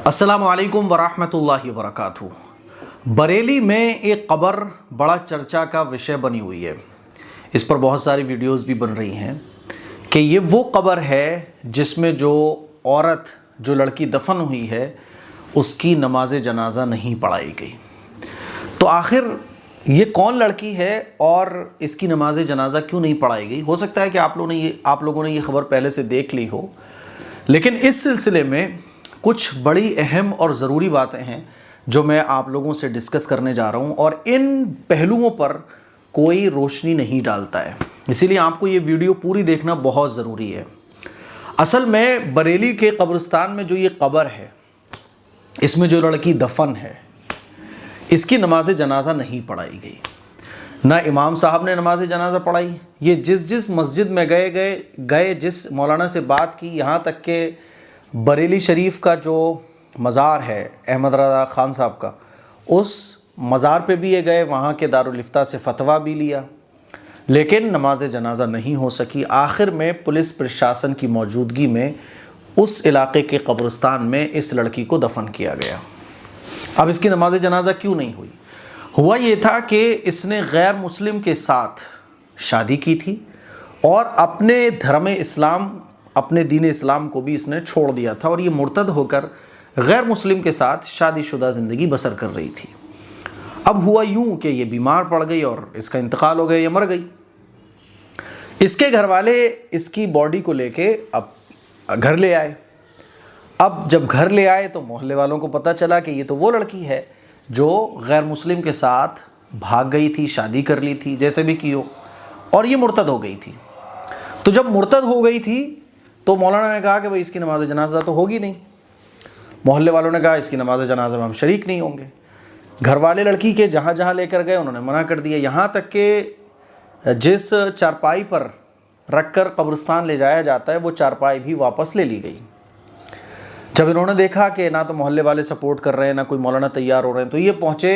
अस्सलामु अलैकुम वरहमतुल्लाहि वबरकातुहू। बरेली में एक कब्र बड़ा चर्चा का विषय बनी हुई है। इस पर बहुत सारी वीडियोस भी बन रही हैं कि ये वो कब्र है जिसमें जो औरत, जो लड़की दफन हुई है, उसकी नमाज जनाजा नहीं पढ़ाई गई। तो आखिर ये कौन लड़की है और इसकी नमाज जनाजा क्यों नहीं पढ़ाई गई? हो सकता है कि आप लोगों ने ये खबर पहले से देख ली हो, लेकिन इस सिलसिले में कुछ बड़ी अहम और ज़रूरी बातें हैं जो मैं आप लोगों से डिस्कस करने जा रहा हूं, और इन पहलुओं पर कोई रोशनी नहीं डालता है, इसीलिए आपको ये वीडियो पूरी देखना बहुत ज़रूरी है। असल में बरेली के कब्रिस्तान में जो ये कब्र है, इसमें जो लड़की दफन है, इसकी नमाज जनाजा नहीं पढ़ाई गई। ना इमाम साहब ने नमाज जनाजा पढ़ाई। ये जिस मस्जिद में गए जिस मौलाना से बात की, यहाँ तक के बरेली शरीफ का जो मज़ार है अहमद रज़ा ख़ान साहब का, उस मज़ार पे भी ये गए, वहाँ के दारुल इफ्ता से फ़तवा भी लिया, लेकिन नमाज जनाजा नहीं हो सकी। आखिर में पुलिस प्रशासन की मौजूदगी में उस इलाके के कब्रिस्तान में इस लड़की को दफन किया गया। अब इसकी नमाज जनाजा क्यों नहीं हुई? हुआ ये था कि इसने गैर मुस्लिम के साथ शादी की थी और अपने धर्म इस्लाम, अपने दीन इस्लाम को भी इसने छोड़ दिया था, और ये मुर्तद होकर गैर मुस्लिम के साथ शादीशुदा ज़िंदगी बसर कर रही थी। अब हुआ यूं कि ये बीमार पड़ गई और इसका इंतकाल हो गया, ये मर गई। इसके घर वाले इसकी बॉडी को लेके अब घर ले आए। अब जब घर ले आए तो मोहल्ले वालों को पता चला कि ये तो वो लड़की है जो गैर मुस्लिम के साथ भाग गई थी, शादी कर ली थी, जैसे भी की हो, और ये मुर्तद हो गई थी। तो जब मुर्तद हो गई थी तो मौलाना ने कहा कि भाई इसकी नमाज जनाजा तो होगी नहीं। मोहल्ले वालों ने कहा इसकी नमाज जनाजा में हम शरीक नहीं होंगे। घर वाले लड़की के जहाँ जहाँ लेकर गए उन्होंने मना कर दिया। यहाँ तक कि जिस चारपाई पर रखकर कब्रिस्तान ले जाया जाता है, वो चारपाई भी वापस ले ली गई। जब इन्होंने देखा कि ना तो मोहल्ले वाले सपोर्ट कर रहे हैं, ना कोई मौलाना तैयार हो रहे हैं, तो ये पहुँचे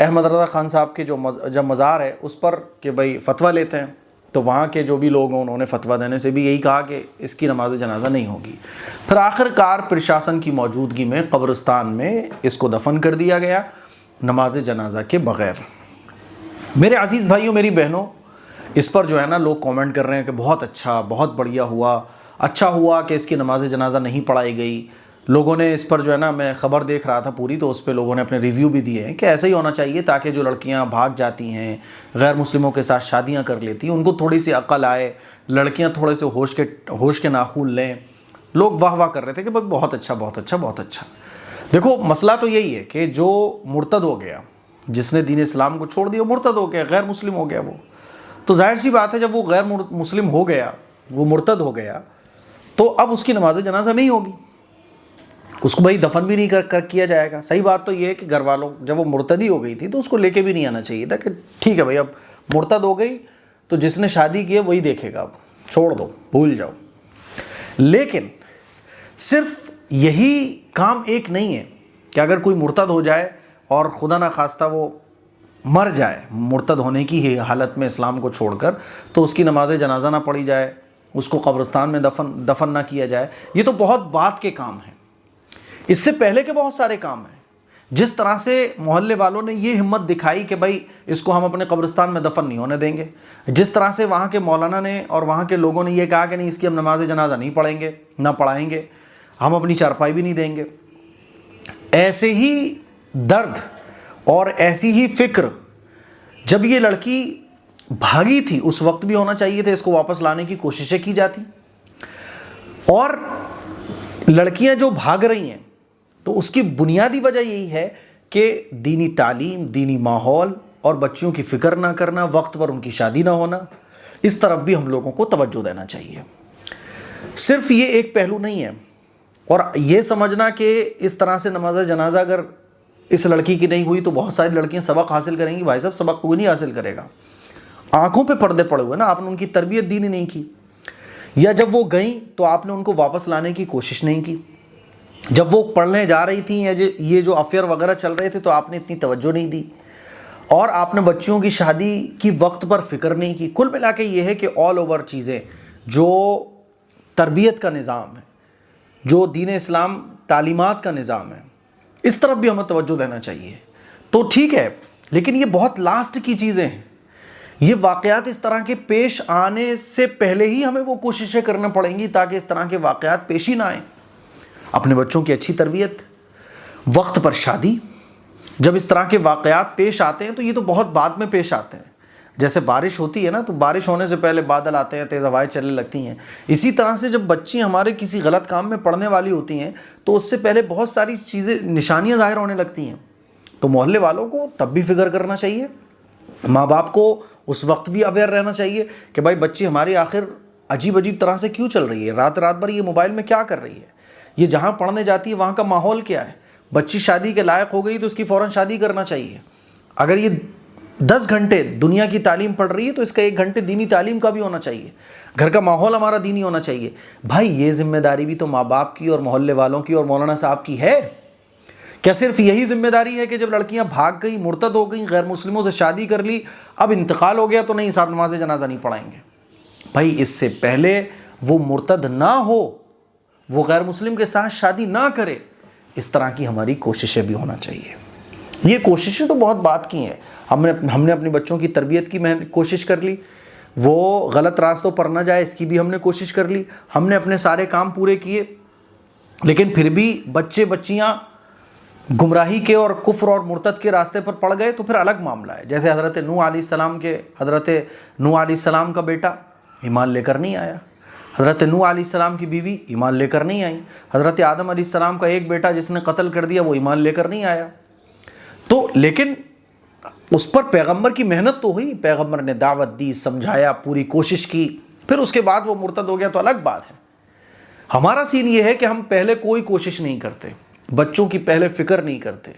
अहमद रज़ा ख़ान साहब के जब मज़ार है उस पर कि भाई फ़तवा लेते हैं। तो वहाँ के जो भी लोग हैं उन्होंने फ़तवा देने से भी यही कहा कि इसकी नमाज जनाजा नहीं होगी। फिर आखिरकार प्रशासन की मौजूदगी में कब्रिस्तान में इसको दफन कर दिया गया नमाज जनाजा के बग़ैर। मेरे अज़ीज़ भाइयों, मेरी बहनों, इस पर जो है ना लोग कमेंट कर रहे हैं कि बहुत अच्छा, बहुत बढ़िया हुआ, अच्छा हुआ कि इसकी नमाज जनाजा नहीं पढ़ाई गई। लोगों ने इस पर जो है ना, मैं ख़बर देख रहा था पूरी, तो उस पर लोगों ने अपने रिव्यू भी दिए हैं कि ऐसा ही होना चाहिए ताकि जो लड़कियां भाग जाती हैं, गैर मुस्लिमों के साथ शादियां कर लेती हैं, उनको थोड़ी सी अक्ल आए, लड़कियां थोड़े से होश के नाखून लें। लोग वाह वाह कर रहे थे कि भाई बहुत अच्छा, बहुत अच्छा, बहुत अच्छा। देखो, मसला तो यही है कि जो मुर्तद हो गया, जिसने दीन इस्लाम को छोड़ दिया, मुर्तद हो गया, गैर मुस्लिम हो गया वो, तो जाहिर सी बात है जब वो गैर मुस्लिम हो गया, वो मुर्तद हो गया, तो अब उसकी नमाज जनाजा नहीं होगी, उसको भाई दफन भी नहीं कर किया जाएगा। सही बात तो ये है कि घर वालों, जब वो मुर्तदी हो गई थी तो उसको लेके भी नहीं आना चाहिए था कि ठीक है भाई अब मुर्तद हो गई तो जिसने शादी की है वही देखेगा, अब छोड़ दो, भूल जाओ। लेकिन सिर्फ यही काम एक नहीं है कि अगर कोई मुर्तद हो जाए और खुदा ना खास्ता वो मर जाए मुर्तद होने की ही हालत में इस्लाम को छोड़कर, तो उसकी नमाज जनाजा ना पढ़ी जाए, उसको कब्रिस्तान में दफन ना किया जाए। ये तो बहुत बात के काम हैं। इससे पहले के बहुत सारे काम हैं। जिस तरह से मोहल्ले वालों ने ये हिम्मत दिखाई कि भाई इसको हम अपने कब्रिस्तान में दफन नहीं होने देंगे, जिस तरह से वहाँ के मौलाना ने और वहाँ के लोगों ने ये कहा कि नहीं इसकी हम नमाज जनाजा नहीं पढ़ेंगे, ना पढ़ाएंगे, हम अपनी चारपाई भी नहीं देंगे, ऐसे ही दर्द और ऐसी ही फिक्र जब ये लड़की भागी थी उस वक्त भी होना चाहिए था। इसको वापस लाने की कोशिशें की जाती, और लड़कियां जो भाग रही हैं तो उसकी बुनियादी वजह यही है कि दीनी तालीम, दीनी माहौल और बच्चियों की फ़िक्र ना करना, वक्त पर उनकी शादी ना होना, इस तरफ भी हम लोगों को तवज्जो देना चाहिए। सिर्फ ये एक पहलू नहीं है, और ये समझना कि इस तरह से नमाज जनाजा अगर इस लड़की की नहीं हुई तो बहुत सारी लड़कियां सबक हासिल करेंगी। भाई साहब, सबक कोई नहीं हासिल करेगा, आंखों पे पर्दे पड़े हुए ना, आपने उनकी तरबियत दीनी नहीं की, या जब वो गई तो आपने उनको वापस लाने की कोशिश नहीं की, जब वो पढ़ने जा रही थी या ये जो अफेयर वगैरह चल रहे थे तो आपने इतनी तवज्जो नहीं दी, और आपने बच्चियों की शादी की वक्त पर फिक्र नहीं की। कुल मिला के ये है कि ऑल ओवर चीज़ें, जो तरबियत का निज़ाम है, जो दीन इस्लाम तालीमात का निज़ाम है, इस तरफ भी हमें तवज्जो देना चाहिए। तो ठीक है, लेकिन ये बहुत लास्ट की चीज़ें हैं। ये वाक़यात इस तरह के पेश आने से पहले ही हमें वो कोशिशें करना पड़ेंगी ताकि इस तरह के वाक़यात पेश ही ना आएँ। अपने बच्चों की अच्छी तरबियत, वक्त पर शादी। जब इस तरह के वाक़यात पेश आते हैं तो ये तो बहुत बाद में पेश आते हैं। जैसे बारिश होती है ना, तो बारिश होने से पहले बादल आते हैं, तेज़ हवाएं चलने लगती हैं। इसी तरह से जब बच्ची हमारे किसी गलत काम में पड़ने वाली होती हैं तो उससे पहले बहुत सारी चीज़ें, निशानियाँ ज़ाहिर होने लगती हैं। तो मोहल्ले वालों को तब भी फिक्र करना चाहिए, माँ बाप को उस वक्त भी अवेयर रहना चाहिए कि भाई बच्ची हमारी आखिर अजीब अजीब तरह से क्यों चल रही है, रात रात भर ये मोबाइल में क्या कर रही है, ये जहाँ पढ़ने जाती है वहाँ का माहौल क्या है। बच्ची शादी के लायक हो गई तो उसकी फ़ौरन शादी करना चाहिए। अगर ये 10 घंटे दुनिया की तालीम पढ़ रही है तो इसका 1 घंटे दीनी तालीम का भी होना चाहिए। घर का माहौल हमारा दीनी होना चाहिए। भाई ये जिम्मेदारी भी तो माँ बाप की और मोहल्ले वालों की और मौलाना साहब की है। क्या सिर्फ यही जिम्मेदारी है कि जब लड़कियां भाग गई, मुर्तद हो गई, गैर मुस्लिमों से शादी कर ली, अब इंतकाल हो गया तो नहीं साहब नमाज जनाजा नहीं पढ़ाएंगे? भाई इससे पहले वो मुर्तद ना हो, वो गैर मुस्लिम के साथ शादी ना करे, इस तरह की हमारी कोशिशें भी होना चाहिए। ये कोशिशें तो बहुत बात की हैं। हमने अपने बच्चों की तरबियत की कोशिश कर ली, वो गलत रास्तों पर ना जाए इसकी भी हमने कोशिश कर ली, हमने अपने सारे काम पूरे किए, लेकिन फिर भी बच्चे बच्चियां गुमराही के और कुफ्र और मुर्तद के रास्ते पर पड़ गए तो फिर अलग मामला है। जैसे हज़रत नूह अलैहिस्सलाम का बेटा ईमान लेकर नहीं आया, हज़रत नूह अलैहिस्सलाम की बीवी ईमान लेकर नहीं आई, हज़रत आदम अलैहिस्सलाम का एक बेटा जिसने कत्ल कर दिया वो ईमान लेकर नहीं आया। तो लेकिन उस पर पैगंबर की मेहनत तो हुई, पैगंबर ने दावत दी, समझाया, पूरी कोशिश की, फिर उसके बाद वो मुर्तद हो गया तो अलग बात है। हमारा सीन ये है कि हम पहले कोई कोशिश नहीं करते, बच्चों की पहले फ़िक्र नहीं करते,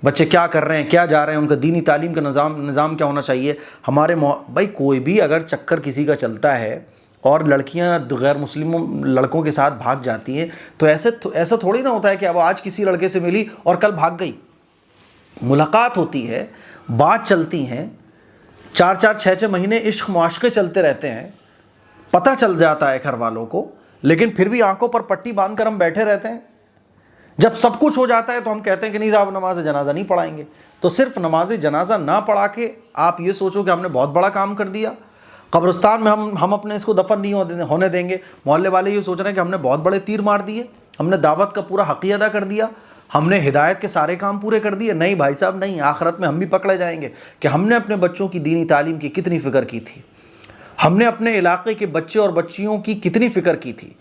बच्चे क्या कर रहे हैं, क्या जा रहे हैं, उनका दीनी तालीम का निज़ाम क्या होना चाहिए। हमारे भाई कोई भी अगर चक्कर किसी का चलता है और लड़कियां गैर मुस्लिम लड़कों के साथ भाग जाती हैं तो ऐसा थोड़ी ना होता है कि अब आज किसी लड़के से मिली और कल भाग गई। मुलाकात होती है, बात चलती हैं, 4-4 6-6 महीने इश्क मुआशक़े चलते रहते हैं, पता चल जाता है घर वालों को, लेकिन फिर भी आंखों पर पट्टी बांध कर हम बैठे रहते हैं। जब सब कुछ हो जाता है तो हम कहते हैं कि नहीं साहब नमाज जनाजा नहीं पढ़ाएंगे। तो सिर्फ नमाज जनाजा ना पढ़ा के आप ये सोचो कि हमने बहुत बड़ा काम कर दिया, कब्रिस्तान में हम अपने इसको दफन नहीं होने देंगे। मोहल्ले वाले ये सोच रहे हैं कि हमने बहुत बड़े तीर मार दिए, हमने दावत का पूरा हक़ अदा कर दिया, हमने हिदायत के सारे काम पूरे कर दिए। नहीं भाई साहब नहीं, आखिरत में हम भी पकड़े जाएंगे कि हमने अपने बच्चों की दीनी तालीम की कितनी फ़िक्र की थी, हमने अपने इलाके के बच्चे और बच्चियों की कितनी फ़िक्र की थी,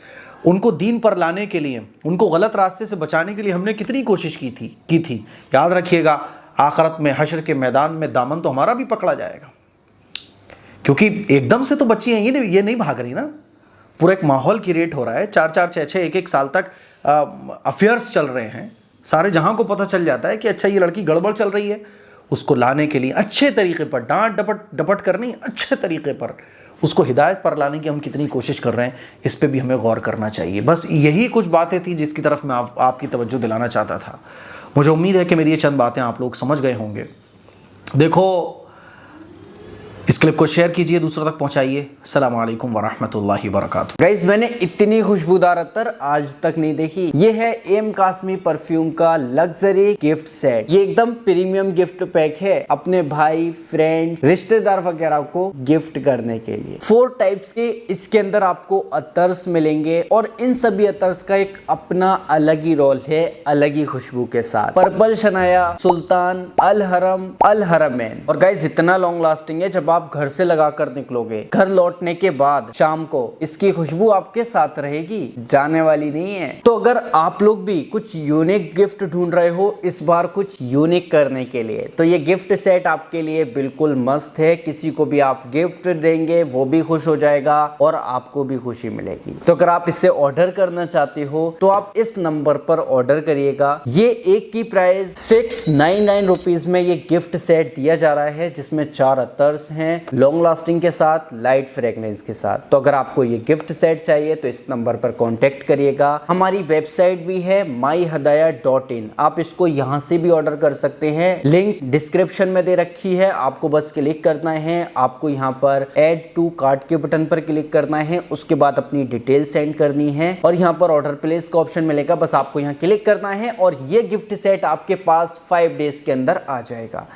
उनको दीन पर लाने के लिए, उनको गलत रास्ते से बचाने के लिए हमने कितनी कोशिश की थी। याद रखिएगा, आखिरत में हश्र के मैदान में दामन तो हमारा भी पकड़ा जाएगा, क्योंकि एकदम से तो बच्चियाँ ये नहीं भाग रही ना, पूरा एक माहौल क्रिएट हो रहा है। 4-4 6-6 1-1 साल तक अफेयर्स चल रहे हैं, सारे जहां को पता चल जाता है कि अच्छा ये लड़की गड़बड़ चल रही है। उसको लाने के लिए अच्छे तरीके पर, डांट डपट कर नहीं, अच्छे तरीके पर उसको हिदायत पर लाने की हम कितनी कोशिश कर रहे हैं, इस पे भी हमें गौर करना चाहिए। बस यही कुछ बातें थी जिसकी तरफ मैं आपकी तवज्जो दिलाना चाहता था। मुझे उम्मीद है कि मेरी ये चंद बातें आप लोग समझ गए होंगे। देखो, इस क्लिप को शेयर कीजिए, दूसरों तक पहुंचाइए। अस्सलाम वालेकुम वरहमतुल्लाहि वबरकातुहू। गाइस, मैंने इतनी खुशबूदार अत्तर आज तक नहीं देखी। ये है एम कास्मी परफ्यूम का लग्जरी गिफ्ट सेट। ये एकदम प्रीमियम गिफ्ट पैक है अपने भाई, फ्रेंड्स, रिश्तेदार वगैरह को गिफ्ट करने के लिए। 4 टाइप्स के इसके अंदर आपको अत्तर्स मिलेंगे और इन सभी अत्तर्स का एक अपना अलग ही रोल है, अलग ही खुशबू के साथ। पर्पल शनाया, सुल्तान, अल हरम, अल हरमैन। और गाइस इतना लॉन्ग लास्टिंग है, जब आप घर से लगाकर निकलोगे, घर लौटने के बाद शाम को इसकी खुशबू आपके साथ रहेगी, जाने वाली नहीं है। तो अगर आप लोग भी कुछ यूनिक गिफ्ट ढूंढ रहे हो इस बार कुछ यूनिक करने के लिए, तो ये गिफ्ट सेट आपके लिए बिल्कुल मस्त है। किसी को भी आप गिफ्ट देंगे वो भी खुश हो जाएगा और आपको भी खुशी मिलेगी। तो अगर आप इसे ऑर्डर करना चाहते हो तो आप इस नंबर पर ऑर्डर करिएगा। ये एक की प्राइस 699 रुपीज में ये गिफ्ट सेट दिया जा रहा है, जिसमें 4 अत्तर्स हैं, हैं लॉन्ग लास्टिंग के साथ, लाइट फ्रेगनेंस के साथ। तो अगर आपको ये गिफ्ट सेट चाहिए तो इस नंबर पर कॉन्टेक्ट करिएगा। हमारी वेबसाइट भी है myhadaya.in, आप इसको यहाँ से भी ऑर्डर कर सकते हैं। लिंक डिस्क्रिप्शन में दे रखी है, आपको बस क्लिक करना है। आपको यहाँ पर ऐड टू कार्ट के बटन पर क्लिक करना है, उसके बाद अपनी डिटेल सेंड करनी है और यहाँ पर ऑर्डर प्लेस का ऑप्शन मिलेगा, बस आपको यहाँ क्लिक करना है और ये गिफ्ट सेट आपके पास 5 डेज के अंदर आ जाएगा।